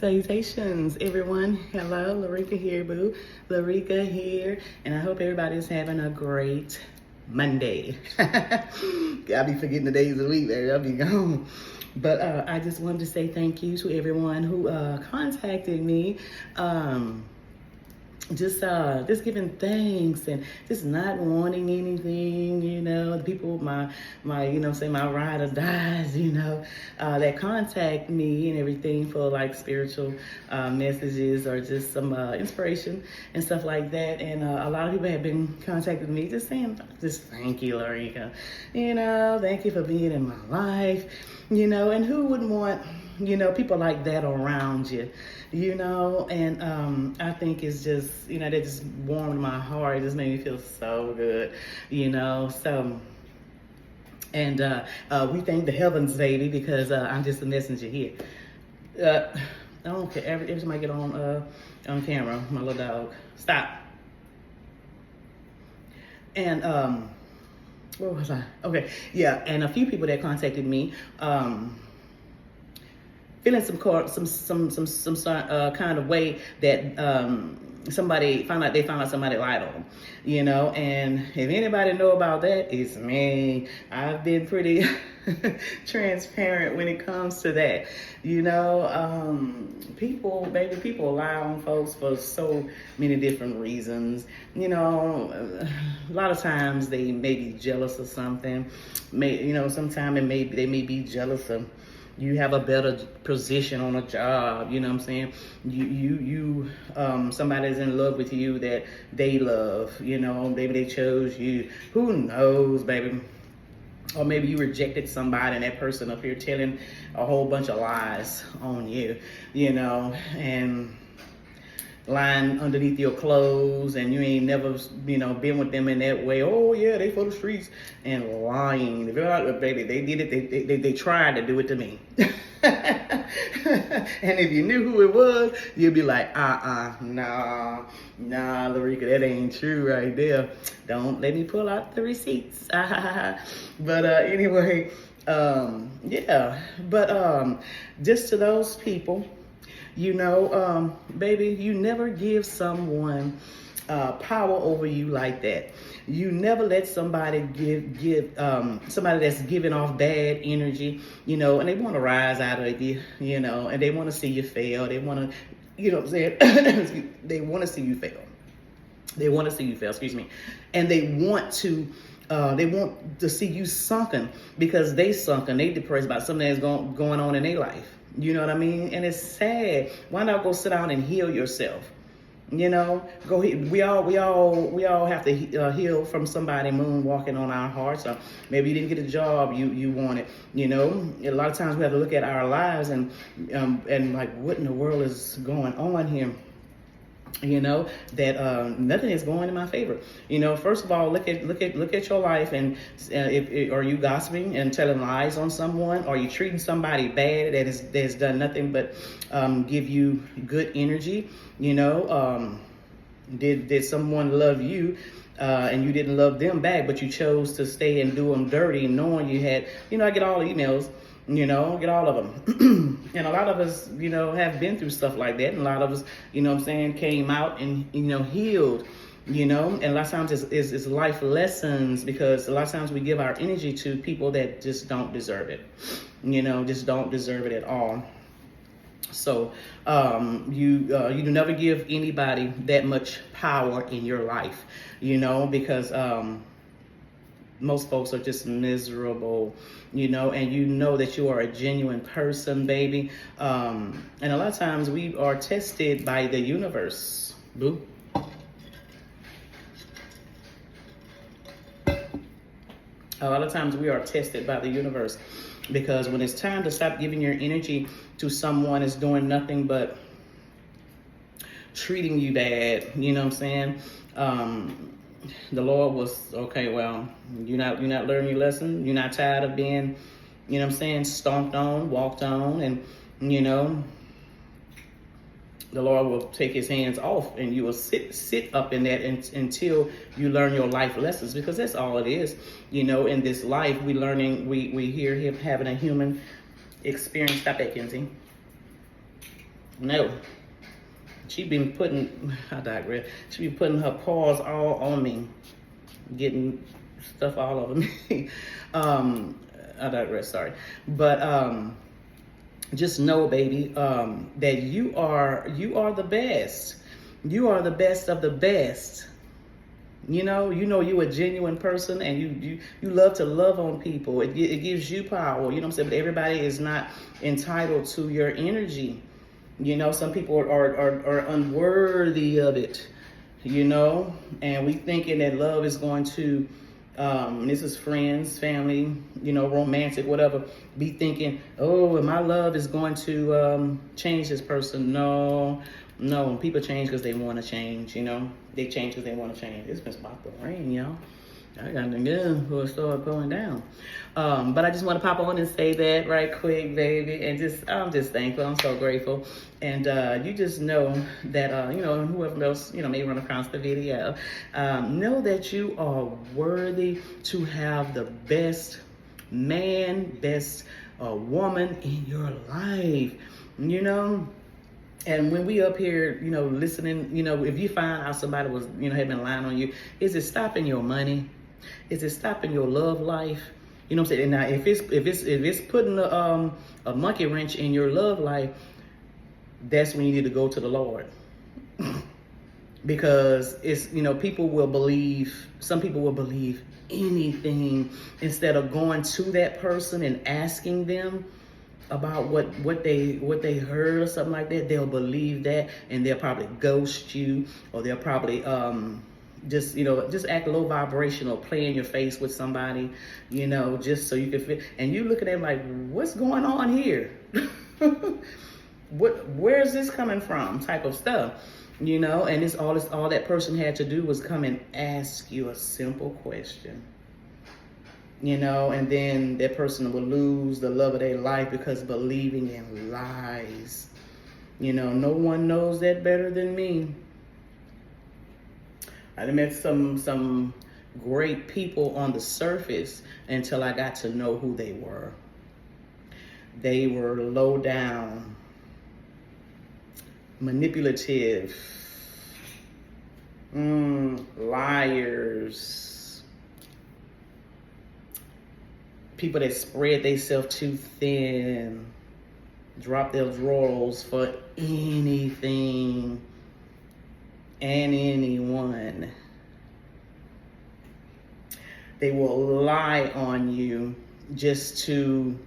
Salutations, everyone. Hello, Larika here, boo. Larika here, and I hope everybody's having a great Monday. I'll be forgetting the days of the week, baby. I'll be gone. But I just wanted to say thank you to everyone who contacted me. Just giving thanks and just not wanting anything, the people, my say my ride or dies, that contact me and everything for like spiritual messages or just some inspiration and stuff like that. And a lot of people have been contacting me just saying, just thank you, Larika, thank you for being in my life, and who wouldn't want people like that around you, and I think it's just, that just warmed my heart. It just made me feel so good, so, and we thank the heavens, baby, because I'm just a messenger here. I don't care, every time I get on camera, my little dog, stop. And, where was I? Okay, yeah, and a few people that contacted me, feeling some kind of way that somebody found out somebody lied on them, and if anybody know about that, it's me. I've been pretty transparent when it comes to that, people lie on folks for so many different reasons, a lot of times they may be jealous of something, sometimes they may be jealous of you have a better position on a job, you know what I'm saying? You somebody's in love with you that they love, maybe they chose you. Who knows, baby? Or maybe you rejected somebody and that person up here telling a whole bunch of lies on you, and lying underneath your clothes, and you ain't never, been with them in that way. Oh yeah, they for the streets, and lying. Baby, they did it. They tried to do it to me. And if you knew who it was, you'd be like, nah, Larika, that ain't true right there. Don't let me pull out the receipts. But anyway, yeah. But just to those people, baby, you never give someone power over you like that. You never let somebody give somebody that's giving off bad energy, and they want to rise out of you, and they want to see you fail. They want to, what I'm saying? They want to see you fail. They want to see you fail, excuse me. And they want to see you sunken because they sunken, they depressed about something that's going on in their life. You know what I mean? And it's sad. Why not go sit down and heal yourself? Go. We all have to heal from somebody moonwalking on our hearts. Or maybe you didn't get a job you wanted. A lot of times we have to look at our lives and like, what in the world is going on here? That nothing is going in my favor. First of all, look at your life, and if are you gossiping and telling lies on someone? Are you treating somebody bad that has done nothing but give you good energy? Did someone love you and you didn't love them back, but you chose to stay and do them dirty, knowing you had, I get all the emails. Get all of them. And a lot of us, have been through stuff like that. And a lot of us, came out and, healed, and a lot of times it's life lessons, because a lot of times we give our energy to people that just don't deserve it, just don't deserve it at all. So you never give anybody that much power in your life, because most folks are just miserable, and that you are a genuine person, baby. And a lot of times we are tested by the universe, boo. A lot of times we are tested by the universe, because when it's time to stop giving your energy to someone that's doing nothing but treating you bad, you know what I'm saying? The Lord was, okay, well, you're not learning your lesson. You're not tired of being, stomped on, walked on, and, the Lord will take his hands off, and you will sit up in that until you learn your life lessons, because that's all it is. In this life, we hear him having a human experience. Stop that, Kenzie. No. She been putting, I digress, she be putting her paws all on me, getting stuff all over me. I digress, sorry. But just know, baby, that you are the best. You are the best of the best. You know you're a genuine person, and you love to love on people. It gives you power. You know what I'm saying? But everybody is not entitled to your energy. You know, some people are unworthy of it. You know, and we thinking that love is going to, this is friends, family, you know, romantic, whatever. Be thinking, oh, my love is going to change this person. No, people change because they want to change, you know. They change because they want to change. It's been about to rain, y'all. I got to go before it start going down. But I just want to pop on and say that right quick, baby. And I'm just thankful. I'm so grateful. And you just know that, you know, whoever else, you know, may run across the video, know that you are worthy to have the best man, best woman in your life, you know. And when we up here, you know, listening, you know, if you find out somebody was, you know, had been lying on you, is it stopping your money? Is it stopping your love life? You know what I'm saying? And now, if it's putting a monkey wrench in your love life, that's when you need to go to the Lord. Because it's, you know, some people will believe anything instead of going to that person and asking them about what they heard or something like that. They'll believe that, and they'll probably ghost you, or they'll probably just act low vibrational, play in your face with somebody, you know, just so you can fit. And you look at them like, what's going on here? Where's this coming from? Type of stuff, you know. And all that person had to do was come and ask you a simple question. You know, and then that person will lose the love of their life because believing in lies. You know, no one knows that better than me. I met some great people on the surface until I got to know who they were. They were low down, manipulative, liars, people that spread themselves too thin, drop their drawers for anything and anyone. They will lie on you just to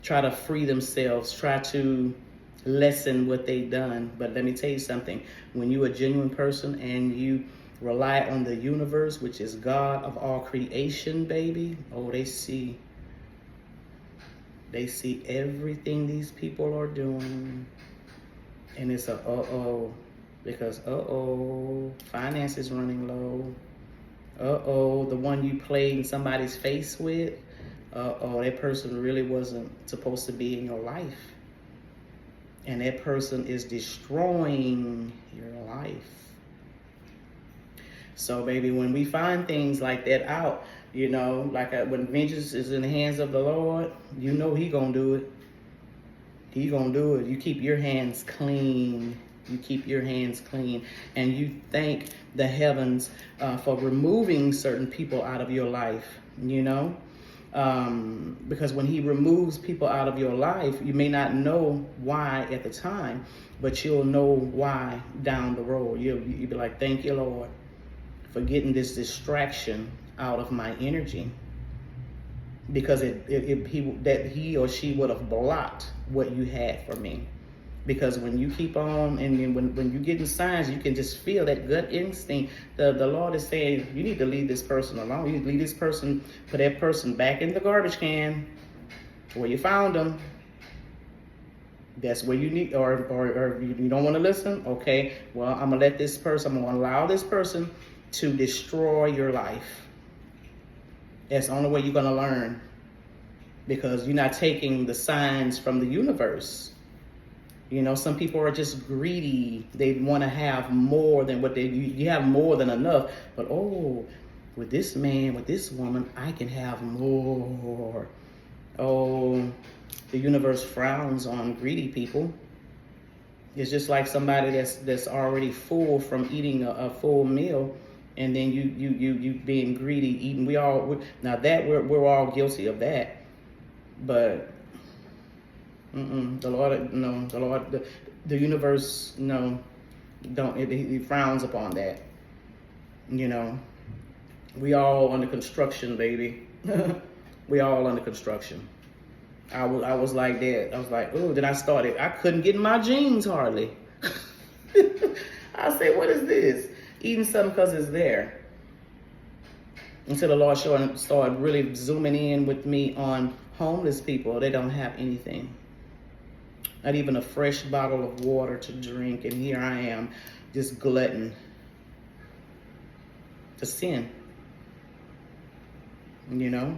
try to free themselves, try to lessen what they've done. But let me tell you something. When you're a genuine person and you rely on the universe, which is God of all creation, baby, oh, they see everything these people are doing. And it's a uh-oh. Because finances running low. The one you played in somebody's face with. That person really wasn't supposed to be in your life. And that person is destroying your life. So, baby, when we find things like that out, you know, like when vengeance is in the hands of the Lord, you know He gonna do it. He gonna do it. You keep your hands clean. You keep your hands clean, and you thank the heavens for removing certain people out of your life, you know. Because when He removes people out of your life, you may not know why at the time, but you'll know why down the road. You'll be like, thank you, Lord, for getting this distraction out of my energy. Because he or she would have blocked what you had for me. Because when you keep on, and when you get in signs, you can just feel that gut instinct. The Lord is saying, you need to leave this person alone. You need to leave this person, put that person back in the garbage can where you found them. That's where you need, or you don't want to listen. Okay, well, I'm gonna allow this person to destroy your life. That's the only way you're gonna learn, because you're not taking the signs from the universe. You know, some people are just greedy. They want to have more than what you have more than enough. But with this man, with this woman, I can have more. Oh, the universe frowns on greedy people. It's just like somebody that's already full from eating a full meal, and then you being greedy, eating. Now that we're all guilty of that, but the Lord, no, the universe, no, don't. He frowns upon that. You know, we all under construction, baby. We all under construction. I was like that. I was like, oh, then I started. I couldn't get in my jeans hardly. I said, what is this? Eating something because it's there. Until the Lord started really zooming in with me on homeless people. They don't have anything. Not even a fresh bottle of water to drink. And here I am, just glutton to sin. You know?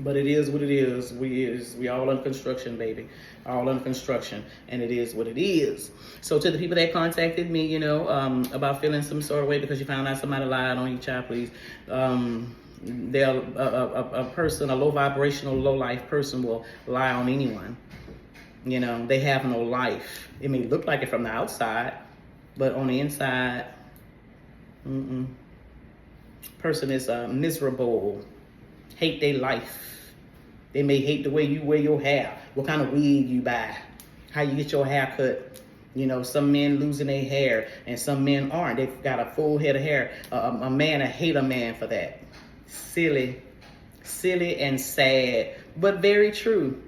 But it is what it is. We all under construction, baby. All under construction, and it is what it is. So to the people that contacted me, you know, about feeling some sort of way because you found out somebody lied on you, child, please. They're a person, a low vibrational, low life person will lie on anyone. You know, they have no life. It may look like it from the outside, but on the inside, person is miserable. Hate their life. They may hate the way you wear your hair, what kind of wig you buy, how you get your hair cut. You know, some men losing their hair and some men aren't. They've got a full head of hair. A man, I hate a man for that. Silly and sad, but very true.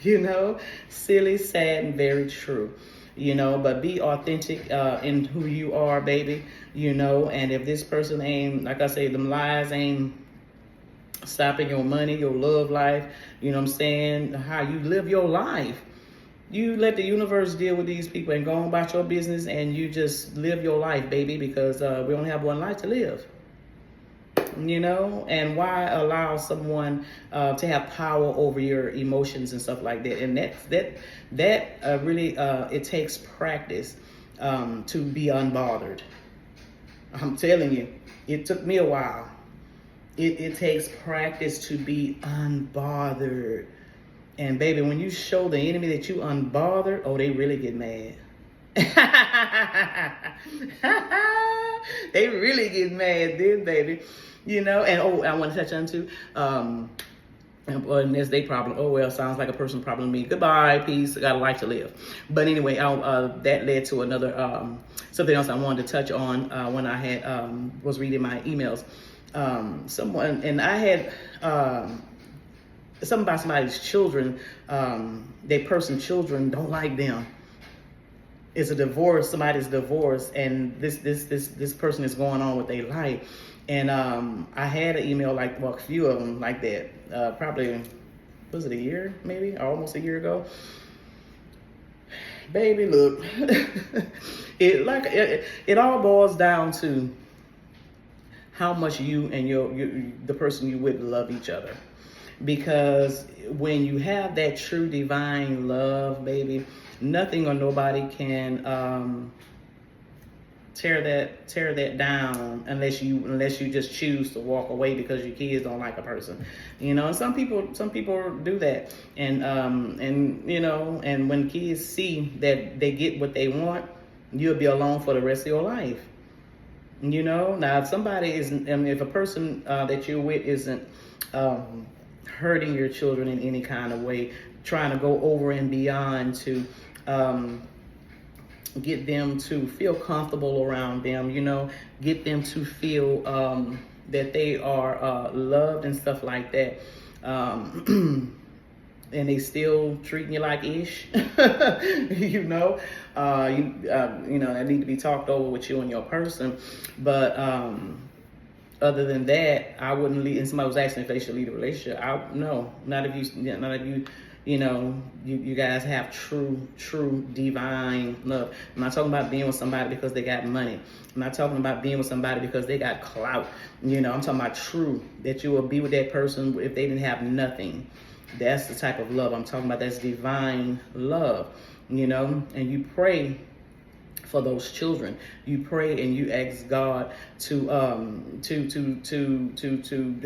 You know, silly, sad, and very true. You know, but be authentic in who you are, baby. You know, and if this person ain't, like I say, them lies ain't stopping your money, your love life, you know what I'm saying, how you live your life. You let the universe deal with these people and go on about your business, and you just live your life, baby, because we only have one life to live. You know, and why allow someone to have power over your emotions and stuff like that? And that really, it takes practice to be unbothered. I'm telling you, it took me a while. It takes practice to be unbothered. And baby, when you show the enemy that you unbothered, oh, they really get mad. They really get mad then, baby. You know, and oh, I want to touch on too. And that's their problem. Oh, well, sounds like a personal problem to me. Goodbye, peace. I got a life to live. But anyway, that led to another, something else I wanted to touch on when I had was reading my emails. Someone, and I had something about somebody's children, their person's children don't like them. It's a divorce, somebody's divorced, and this person is going on with their life. And I had an email like, well, a few of them like that, probably, was it a year, maybe, or almost a year ago? Baby, look, it all boils down to how much you and the person you with love each other. Because when you have that true divine love, baby, nothing or nobody can tear that down unless you just choose to walk away because your kids don't like a person. You know, and some people do that. And you know, and when kids see that they get what they want, you'll be alone for the rest of your life. You know, now if somebody isn't, I mean, if a person that you're with isn't hurting your children in any kind of way, trying to go over and beyond to get them to feel comfortable around them, you know, get them to feel that they are loved and stuff like that. And they still treating you like ish, you know, you know, that need to be talked over with you and your person. But other than that, I wouldn't leave. And somebody was asking if they should leave the relationship. Not if you, you know, you guys have true divine love. I'm not talking about being with somebody because they got money. I'm not talking about being with somebody because they got clout. You know, I'm talking about true, that you will be with that person if they didn't have nothing. That's the type of love I'm talking about. That's divine love, you know, and you pray for those children. You pray and you ask God to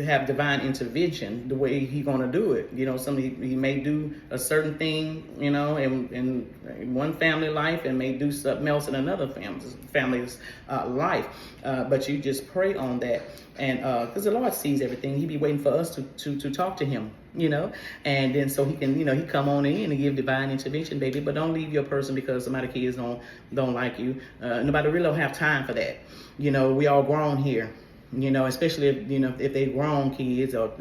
have divine intervention the way He gonna do it. You know, He may do a certain thing, you know, in one family life, and may do something else in another family's life. But you just pray on that, and because the Lord sees everything, He be waiting for us to talk to Him, you know, and then so He can, you know, He come on in and give divine intervention, baby. But don't leave your person because some of the kids don't like you. Nobody really don't have time for that. You know, we all grown here. You know, especially if, you know, if they grown kids or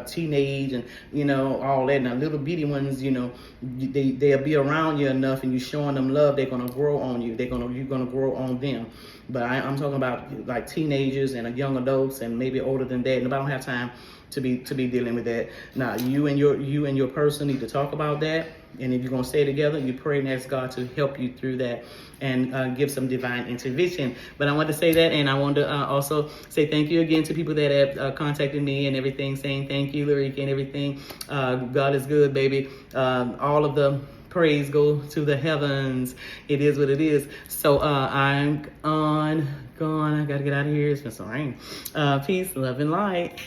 teenage and, you know, all that. Now, little bitty ones, you know, they'll be around you enough, and you showing them love, they're gonna grow on you. You're gonna grow on them. But I'm talking about like teenagers and young adults and maybe older than that. Nobody don't have time to be dealing with that. Now, you and your person need to talk about that. And if you're gonna stay together, you pray and ask God to help you through that and give some divine intervention. But I want to say that, and I want to also say thank you again to people that have contacted me and everything, saying thank you, Larica, and everything. God is good, baby. All of the praise go to the heavens. It is what it is. So I'm gone. I gotta get out of here. It's been so rain. Peace, love, and light.